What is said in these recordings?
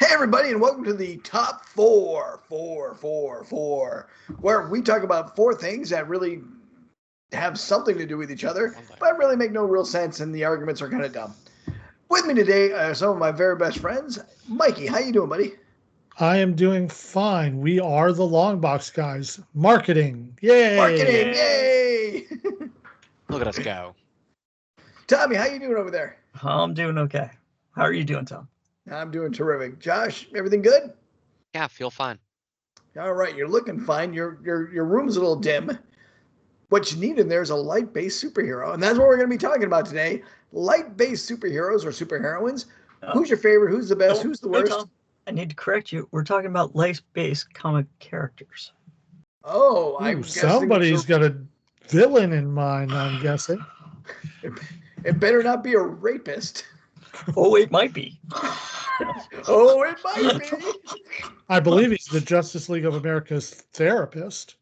Hey everybody, and welcome to the top four, where we talk about four things that really have something to do with each other, but really make no real sense, and the arguments are kind of dumb. With me today are some of my very best friends. Mikey, how you doing, buddy? I am doing fine. We are the Longbox Guys. Marketing. Yay! Marketing, yay! Look at us go. Tommy, how you doing over there? I'm doing okay. How are you doing, Tom? I'm doing terrific. Josh, everything good? Yeah, feel fine. All right, you're looking fine. Your room's a little dim. What you need in there is a light-based superhero, and that's what we're going to be talking about today. Light-based superheroes or superheroines. Who's your favorite? Who's the best? Who's the worst? Tom, I need to correct you. We're talking about light-based comic characters. Oh, I'm guessing somebody's got a villain in mind, I'm guessing. It better not be a rapist. Oh, it might be. Oh, it might be. I believe he's the Justice League of America's therapist.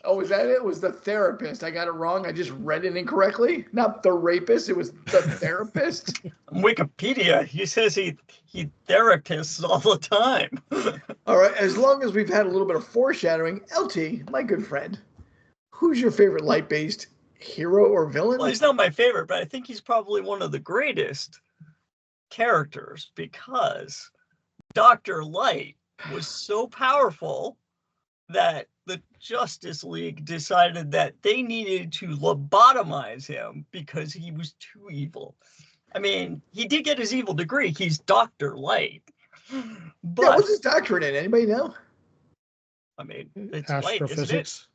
Oh, is that it? It was the therapist. I got it wrong. I just read it incorrectly. Not the rapist. It was the therapist. Wikipedia, he says he therapists all the time. All right. As long as we've had a little bit of foreshadowing, LT, my good friend, who's your favorite light-based hero or villain? Well, he's not my favorite, but I think he's probably one of the greatest characters because Dr. Light was so powerful that the Justice League decided that they needed to lobotomize him because he was too evil. I mean, he did get his evil degree. He's Dr. Light. But yeah, what's his doctorate in? Anybody know? I mean, it's astrophysics. light, isn't it?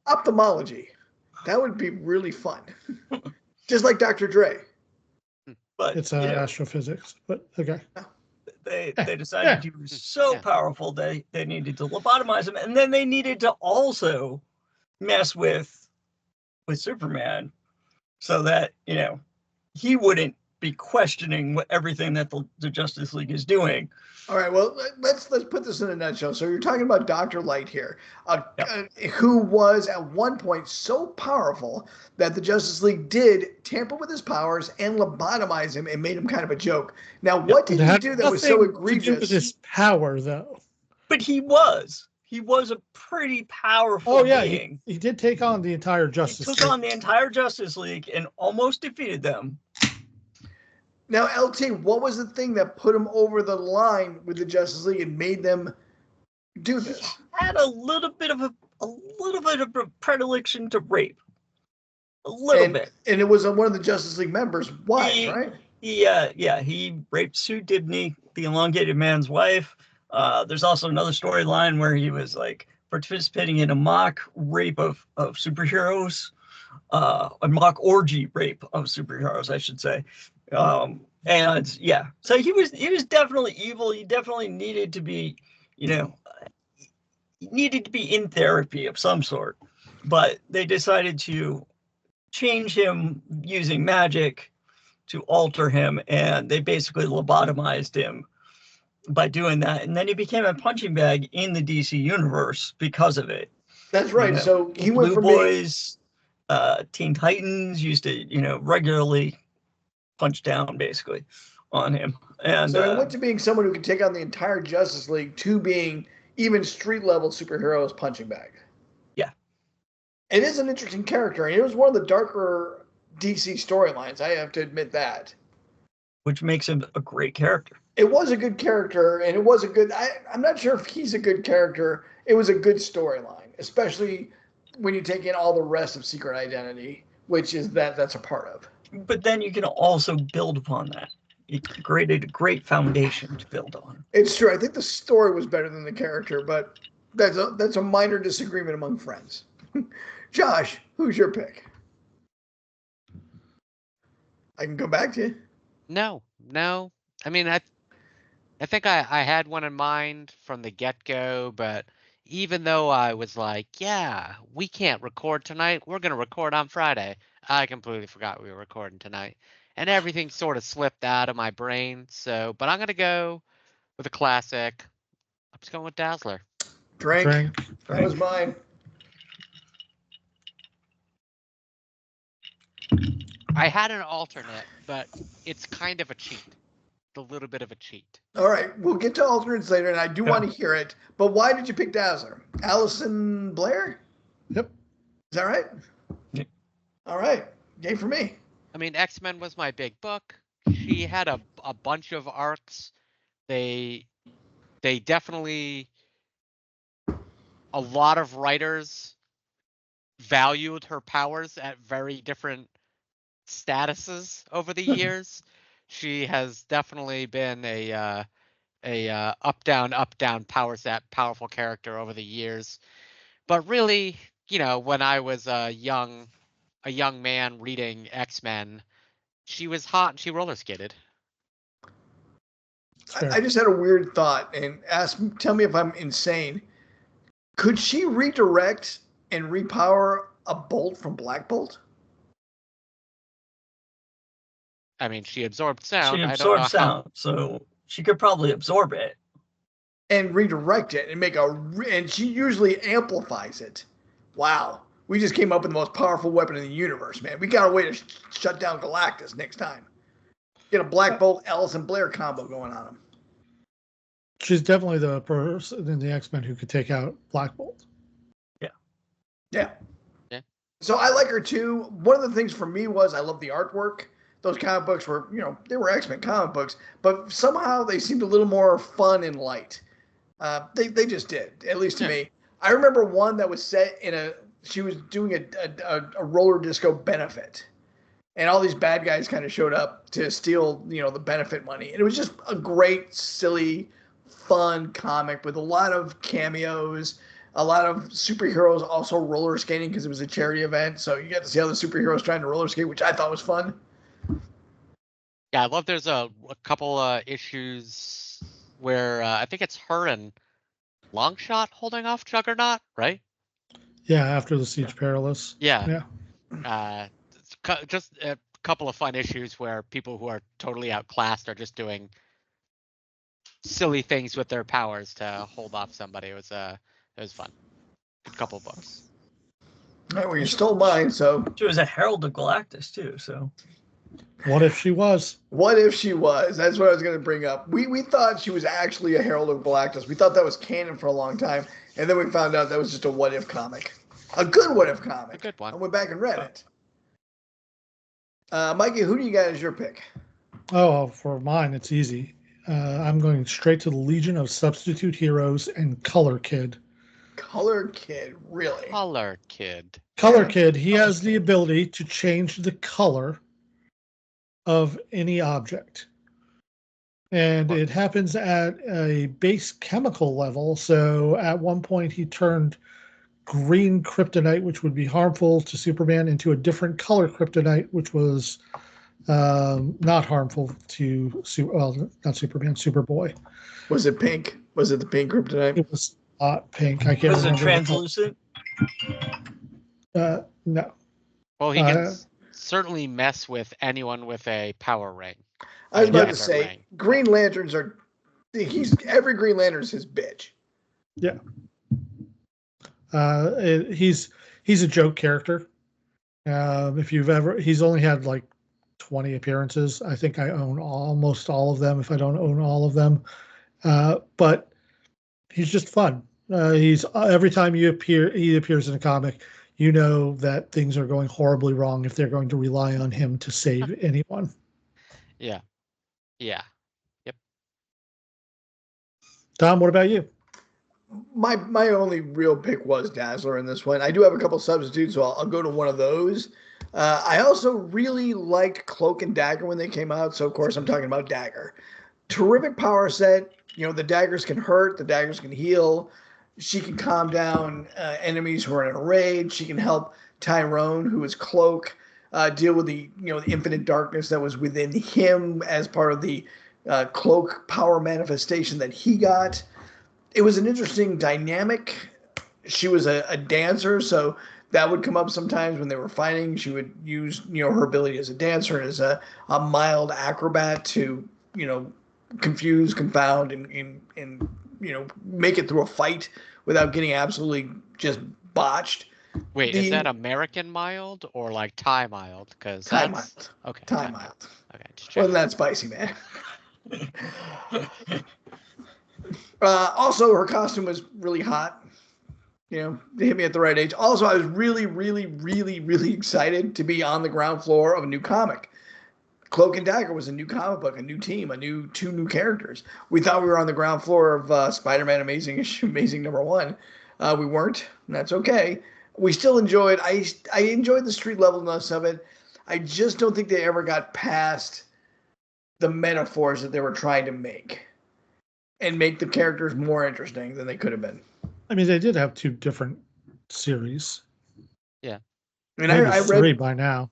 Ophthalmology. That would be really fun. Just like Dr. Dre. But it's astrophysics, but okay. They decided he was so powerful they needed to lobotomize him, and then they needed to also mess with Superman so that he wouldn't be questioning everything that the Justice League is doing. All right, well, let's put this in a nutshell. So you're talking about Dr. Light here, who was at one point so powerful that the Justice League did tamper with his powers and lobotomize him and made him kind of a joke. Now, what did he do that was so egregious? To do with his power, though. But he was a pretty powerful being. He did take on the entire Justice League. He took on the entire Justice League and almost defeated them. Now, LT, what was the thing that put him over the line with the Justice League and made them do this? He had a little bit of a predilection to rape. A little bit. And it was one of the Justice League members' wives, right? He raped Sue Dibney, the elongated man's wife. There's also another storyline where he was like participating in a mock rape of superheroes, a mock orgy rape of superheroes, I should say. So he was definitely evil. He definitely needed to be, in therapy of some sort. But they decided to change him using magic to alter him, and they basically lobotomized him by doing that. And then he became a punching bag in the DC universe because of it. That's right. So he went Blue from Boys, Teen Titans used to, regularly punch down basically on him. And so he went to being someone who could take on the entire Justice League to being even street level superheroes punching bag. Yeah. It is an interesting character, and it was one of the darker DC storylines. I have to admit that. Which makes him a great character. It was a good character, and it was a good... I'm not sure if he's a good character. It was a good storyline, especially when you take in all the rest of Secret Identity, which is that's a part of. But then you can also build upon that. It created a great foundation to build on. It's true. I think the story was better than the character, but that's a minor disagreement among friends. Josh, who's your pick? I can go back to you. No. I mean, I think I had one in mind from the get-go, but even though I was like, yeah, we can't record tonight, we're going to record on Friday, I completely forgot we were recording tonight. And everything sort of slipped out of my brain. But I'm going to go with a classic. I'm just going with Dazzler. Drink. That was mine. I had an alternate, but it's kind of a cheat. A little bit of a cheat. All right, we'll get to alternates later, and I do want to hear it. But why did you pick Dazzler? Allison Blair? Yep. Is that right? Yeah. All right, yay for me. I mean, X-Men was my big book. She had a bunch of arcs. They definitely, a lot of writers valued her powers at very different statuses over the years. She has definitely been a up down power set, powerful character over the years. But really, when I was a young man reading X-Men, she was hot and she roller skated. I just had a weird thought, and tell me if I'm insane. Could she redirect and repower a bolt from Black Bolt? I mean, she absorbed sound. She I don't know absorbs sound, so she could probably absorb it. And redirect it and and she usually amplifies it. Wow. We just came up with the most powerful weapon in the universe, man. We got a way to shut down Galactus next time. Get a Black Bolt, Allison Blair combo going on him. She's definitely the person in the X-Men who could take out Black Bolt. Yeah. So I like her too. One of the things for me was I love the artwork. Those comic books were, they were X-Men comic books, but somehow they seemed a little more fun and light. They just did, at least to me. I remember one that was set she was doing a roller disco benefit. And all these bad guys kind of showed up to steal, the benefit money. And it was just a great, silly, fun comic with a lot of cameos, a lot of superheroes also roller skating because it was a charity event. So you got to see all the superheroes trying to roller skate, which I thought was fun. Yeah, I love there's a couple issues where I think it's her and Longshot holding off Juggernaut, right? Yeah, after the Siege Perilous. Yeah. Just a couple of fun issues where people who are totally outclassed are just doing silly things with their powers to hold off somebody. It was fun. Good couple of books. All right, well, you stole mine, so. She was a Herald of Galactus, too, so. What if she was? What if she was? That's what I was going to bring up. We thought she was actually a Herald of Galactus. We thought that was canon for a long time, and then we found out that was just a what if comic. A good what if comic. A good one. I went back and read it. Mikey, who do you got as your pick? Oh, for mine, it's easy. I'm going straight to the Legion of Substitute Heroes and Color Kid. Color Kid, really? Color Kid. Color Kid, he has the ability to change the color of any object. And it happens at a base chemical level. So at one point he turned green kryptonite, which would be harmful to Superman, into a different color kryptonite, which was not harmful to not Superman, Superboy. Was it pink? Was it the pink kryptonite? It was not pink. I can't Was it remember. translucent? No. Well, he can certainly mess with anyone with a power ring. I was about to say, Green Lanterns are. Every Green Lantern's his bitch. Yeah. He's a joke character. If you've ever, he's only had like 20 appearances. I think I own almost all of them, if I don't own all of them. But he's just fun. He's every time he appears in a comic, you know that things are going horribly wrong if they're going to rely on him to save anyone. Yeah. Yeah. Yep. Tom, what about you? My only real pick was Dazzler in this one. I do have a couple substitutes, so I'll go to one of those. I also really liked Cloak and Dagger when they came out, so of course I'm talking about Dagger. Terrific power set. The daggers can hurt, the daggers can heal. She can calm down enemies who are in a rage. She can help Tyrone, who is Cloak, deal with the the infinite darkness that was within him as part of the Cloak power manifestation that he got. It was an interesting dynamic. She was a dancer, so that would come up sometimes when they were fighting. She would use her ability as a dancer and as a mild acrobat to confuse, confound, and make it through a fight without getting absolutely just botched. Wait, is that American mild or like Thai mild? Because Thai that's mild. okay. Thai mild. Okay, just checking. Wasn't that spicy, man? Also, her costume was really hot. You know, they hit me at the right age. Also, I was really, really, really, really excited to be on the ground floor of a new comic. Cloak and Dagger was a new comic book, a new team, two new characters. We thought we were on the ground floor of Spider-Man Amazing #1. We weren't, and that's okay. We still enjoyed. I enjoyed the street levelness of it. I just don't think they ever got past the metaphors that they were trying to make, and make the characters more interesting than they could have been. I mean, they did have 2 different series. Yeah. I mean, Maybe I 3 read. by now.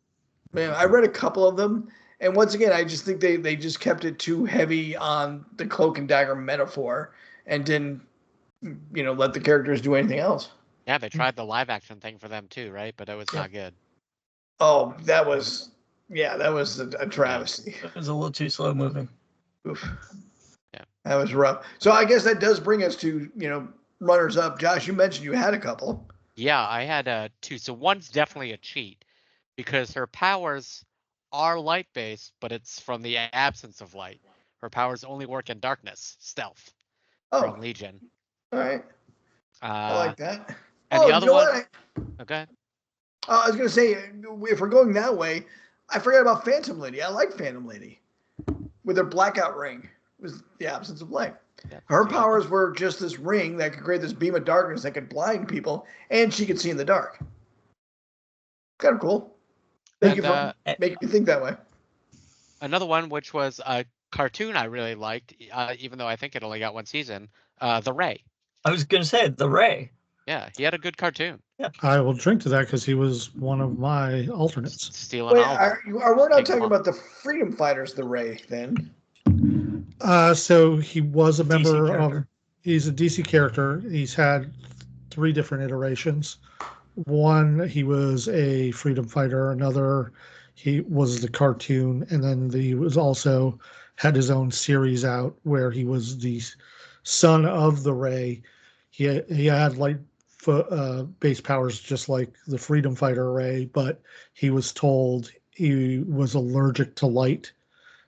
Man, I read a couple of them, and once again, I just think they just kept it too heavy on the Cloak and Dagger metaphor, and didn't, let the characters do anything else. Yeah, they tried the live action thing for them too, right? But it was not good. Oh, that was a travesty. It was a little too slow moving. Oof. Yeah. That was rough. So I guess that does bring us to, runners up. Josh, you mentioned you had a couple. Yeah, I had 2. So one's definitely a cheat because her powers are light based, but it's from the absence of light. Her powers only work in darkness, stealth from Oh, Legion. all right. I like that. And the other you know one. what? Okay. I was going to say, if we're going that way, I forgot about Phantom Lady. I like Phantom Lady with her blackout ring. It was the absence of light. Yeah, Her powers were just this ring that could create this beam of darkness that could blind people, and she could see in the dark. Kind of cool. Make you think that way. Another one, which was a cartoon I really liked, even though I think it only got 1 season, The Ray. I was going to say the Ray. Yeah, he had a good cartoon. Yeah. I will drink to that because he was one of my alternates. Stealing Wait, all. are we not talking about the Freedom Fighters, the Ray, then? So he was a DC member of. character. He's a DC character. He's had 3 different iterations. One, he was a freedom fighter. Another, he was the cartoon, and then he was also had his own series out where he was the son of the Ray. He had light base powers just like the freedom fighter Ray, but he was told he was allergic to light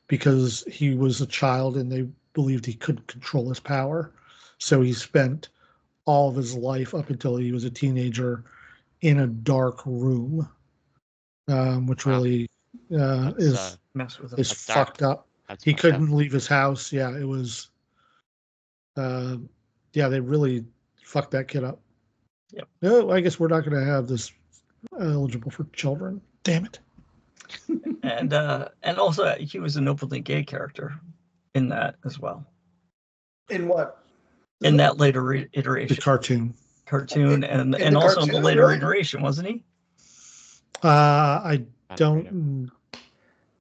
because he was a child and they believed he couldn't control his power. So he spent all of his life up until he was a teenager in a dark room, which really is fucked up. He couldn't leave his house. Yeah, it was. They really fucked that kid up. Yep. No, I guess we're not going to have this eligible for children. Damn it. And also he was an openly gay character in that as well. In what? In that later iteration. The cartoon. And also in the later iteration, wasn't he? I don't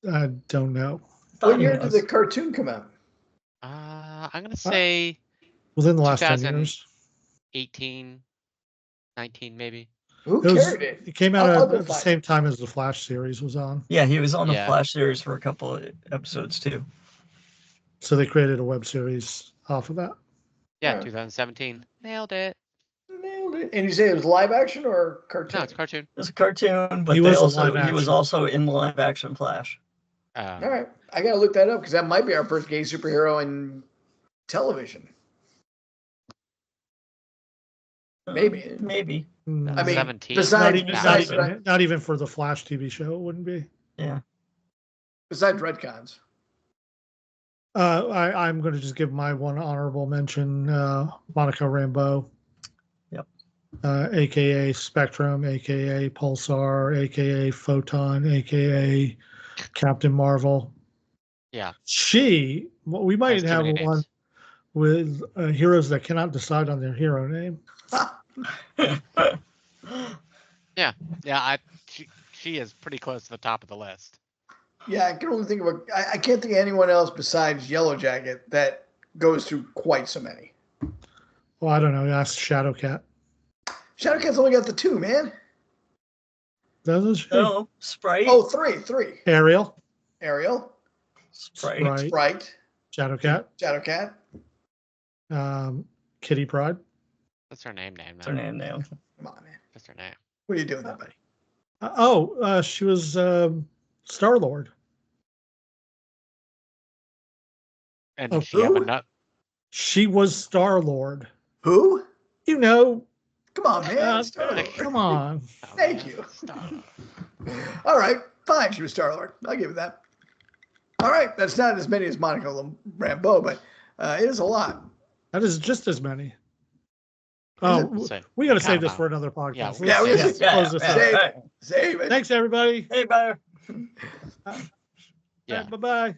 know. What year did the cartoon come out? I'm gonna say within the last 10 years. 18, 19 maybe. Who carried it? It came out at the same time as the Flash series was on. Yeah, he was on the Flash series for a couple of episodes too. So they created a web series off of that. Yeah, 2017. Nailed it. And you say it was live action or cartoon? No, it's cartoon. It's a cartoon, but he was also in the live action Flash. All right, I gotta look that up because that might be our first gay superhero in television. Maybe. I mean, 17. Not even for the Flash TV show, it wouldn't be. Yeah. Besides retcons. I'm going to just give my one honorable mention, Monica Rambeau. Yep. AKA Spectrum, AKA Pulsar, AKA Photon, AKA Captain Marvel. Yeah. We might have one with heroes that cannot decide on their hero name. Yeah. She is pretty close to the top of the list. Yeah, I can only think of I can't think of anyone else besides Yellow Jacket that goes through quite so many. Well, I don't know. Ask Shadowcat. Shadowcat's only got the 2, man. Doesn't she? No, Sprite. Oh, 3. Ariel. Sprite. Shadowcat. Kitty Pryde. That's her name. That's her name. Come on, man. That's her name. What are you doing there, buddy? She was Star-Lord. And Oh, did she have a who? nut? She was Star-Lord. Who? You know, Come on, man. Star-Lord. come on. Oh, Thank man, you. Star-Lord. All right, fine. She was Star-Lord. I'll give you that. All right, that's not as many as Monica Rambeau, but it is a lot. That is just as many. Is Oh, So, we got to count save 'em this out. for another Yeah, podcast. we're Yeah, gonna Let's save close this out. Save it. Thanks, everybody. Hey, bye. Yeah. Bye-bye.